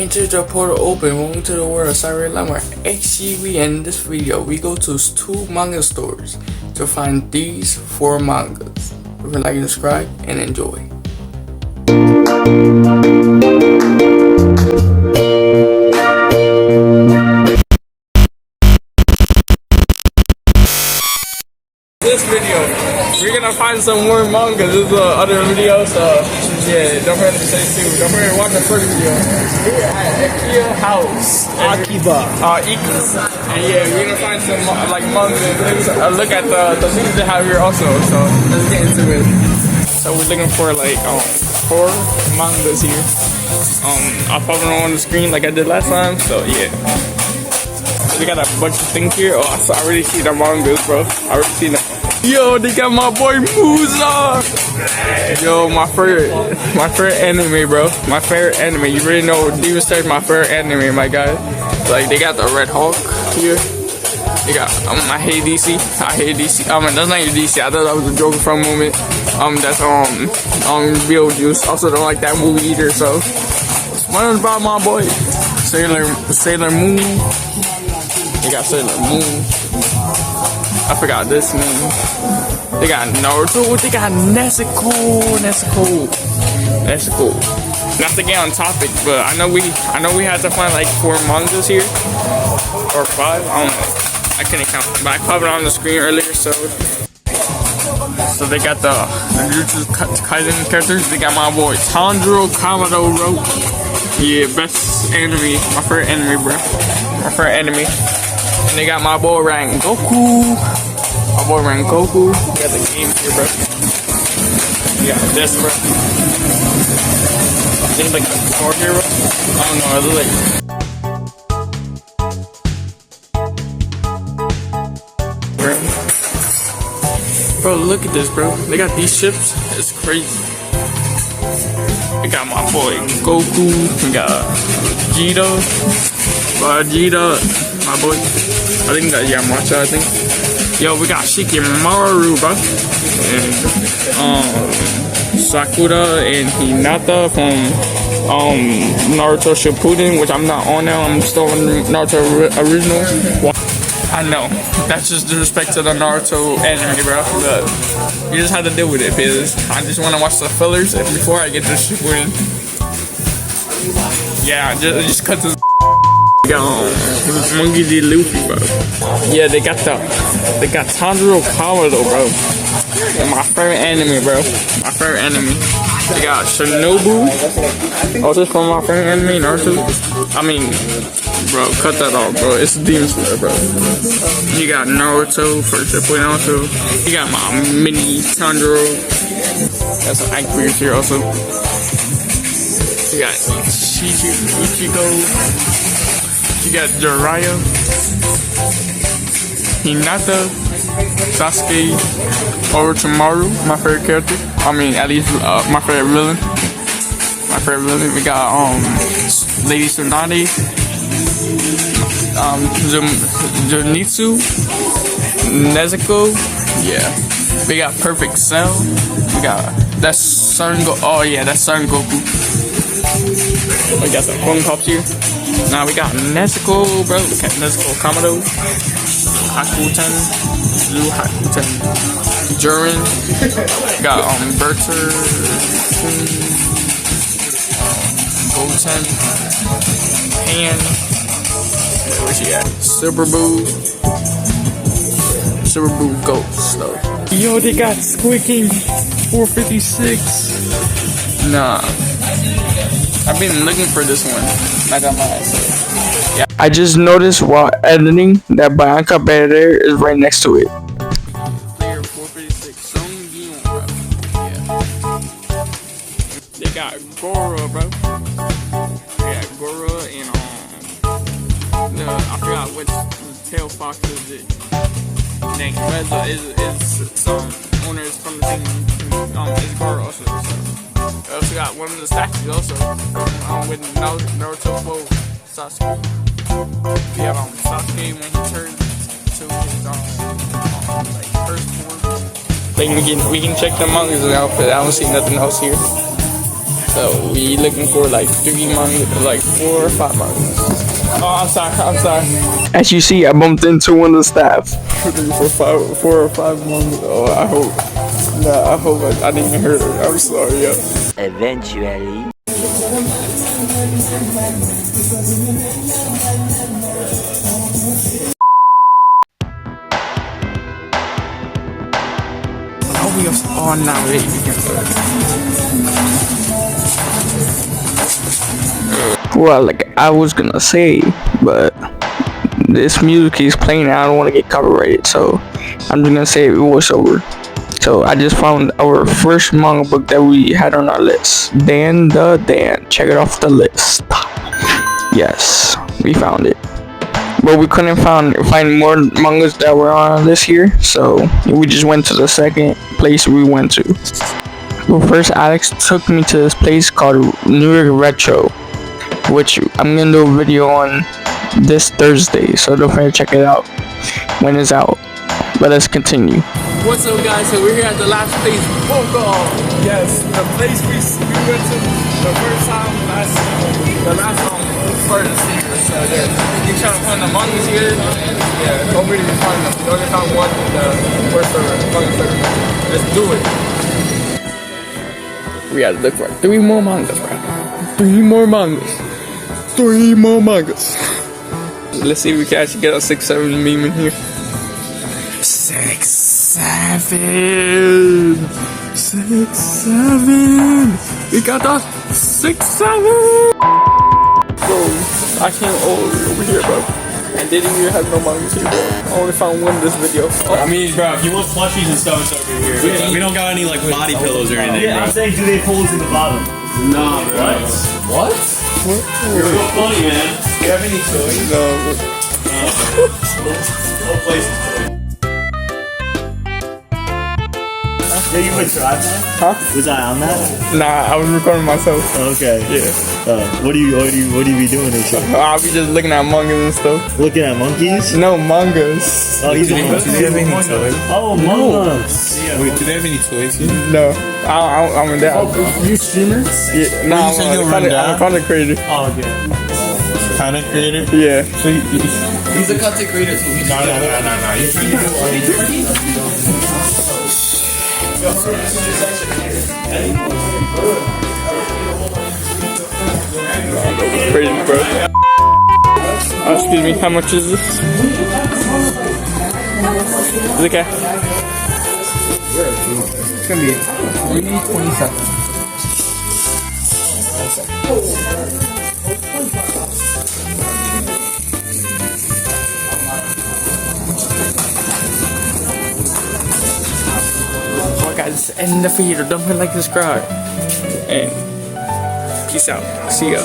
Enter the portal open. Welcome to the world of Cyber Llama XJW. In this video, we go to 2 manga stores to find these 4 mangas. Remember, like and subscribe and enjoy. This video, we're gonna find some more manga. This is the other video, so yeah, don't forget to stay tuned. Don't forget to watch the first video. We're at Ikea House. Akiba. Ikea. And yeah, we're gonna find some like manga. Look at the things they have here also. So let's get into it. So we're looking for like 4 mangas here. I'll pop them on the screen like I did last time. So yeah. We got a bunch of things here. Oh, so I already see the mangas, bro. I already see them. Yo, they got my boy Musa. Yo, my favorite anime, bro. My favorite anime. You already know Demon Slayer is my favorite anime, my guy. Like they got the Red Hulk here. They got I hate DC. I hate DC. That's not even DC. I thought that was a joke for a moment. That's Beetlejuice. Also don't like that movie either. So, what about my boy Sailor Moon? They got Sailor Moon. I forgot this name. They got Naruto. They got Nezuko. Not to get on topic, but I know we had to find like 4 mangas here or 5. I don't know. I couldn't count, but I popped it on the screen earlier. So they got the Jujutsu Kaisen characters. They got my boy Tanjiro Kamado. Yeah, best anime. My favorite anime, bro. My favorite anime. And they got my boy Rengoku. We got the game here, bro. Yeah, this, bro. I think like a car hero. I don't know. It looks like. Bro, look at this, bro. They got these ships. It's crazy. We got my boy Goku. We got Vegeta, my boy. I think that's Yamcha, I think. Yo, we got Shikamaru, bro. And Sakura and Hinata from Naruto Shippuden, which I'm not on now. I'm still on Naruto original. I know. That's just disrespect to the Naruto anime, bro. But you just have to deal with it, because I just want to watch the fillers before I get to Shippuden. Yeah, just cut this. Monkey D. Luffy, bro. Yeah, they got Tanjiro Kamado, bro. My favorite anime, bro. My favorite anime. They got Shinobu. Also from my favorite anime, Naruto. Bro, cut that off, bro. It's Demon Slayer, bro. You got Naruto for Shippuden also. You got my mini Tanjiro. That's an Iceberg here also. You got Ichigo. You got Jiraiya, Hinata, Sasuke, Orochimaru, my favorite character. At least my favorite villain. We got Lady Tsunade, Zenitsu, Nezuko. Yeah. We got Perfect Cell. We got that's Sun Goku. We got some phone pops here. Now we got Nezuko, bro. We got Nezuko Kamado, Hakuten, Blue Hakuten, Jiren. We got Berter, Goten, Pan. Where's she at? Silver Boo Ghost though. Yo, they got Squid King 456. Nah. I've been looking for this one. Not gonna lie. Yeah. I just noticed while editing that Bianca Bear is right next to it. Player 456, Song Gion, bro. Yeah. They got Goro, bro. They got Goro and I forgot which tail fox is it. Next, Reza is some owners from the thing. Is Goro also. So. I also got one of the statues also with Naruto Flow Sasuke. We have Sasuke when he turns to his like first form. Like we can check the mangas outfit. I don't see nothing else here. So we looking for like 3 manga, like 4 or 5 mangas. Oh, I'm sorry. As you see, I bumped into one of the staff. 4 or 5 mangas. Oh, I hope I didn't even hurt her. I'm sorry, yo. Eventually. Oh, now wait. Well, like I was gonna say, but this music is playing. I don't want to get copyrighted, so I'm just gonna say it was over. So I just found our first manga book that we had on our list. Dan. Check it off the list. Yes, we found it. But we couldn't find more mangas that were on our list here, so we just went to the second place we went to. Well, first Alex took me to this place called New York Retro, which I'm gonna do a video on this Thursday, so don't forget to check it out when it's out. But let's continue. What's up, guys? So we're here at the last place, Manga. Yes, the place we went to the first time the last time for the secret. So you're trying to find the mangas here. Yeah, don't really find them. You only found one in the first manga server. Let's do it. We gotta look for 3 more mangas, bro. 3 more mangas. 3 more mangas. Let's see if we can actually get a 6-7 meme in here. 6, 7. 6, 7. We got the 6, 7. Bro, I can't over here, bro. And didn't even have no mangas here, bro. I only found one in this video. I mean, bro, if you want plushies and stuff, it's over here. We don't got any like body pillows or anything. Yeah, I'm saying, do they holes in the bottom? Nah, bro. What? You're real funny, man. Do you have any toys? No. No place to toy. Yeah, you would try that? Huh? Was I on that? Nah, I was recording myself. Okay. Yeah. What do you be doing and shit? I'll be just looking at mangas and stuff. Looking at monkeys? No, mangas. Oh, he's Do they have any toys? Oh, mangas. Wait, do they have any toys here? No. I'm in that. You streamers? Yeah, nah, I'm a content creator. Oh, okay. Content creator? Yeah. So he's a content creator too. No. You trying to do Crazy, bro. Excuse me, how much is this? Is it okay? It's gonna be 327. Guys, end the video. Don't forget to like, subscribe, and peace out. See ya.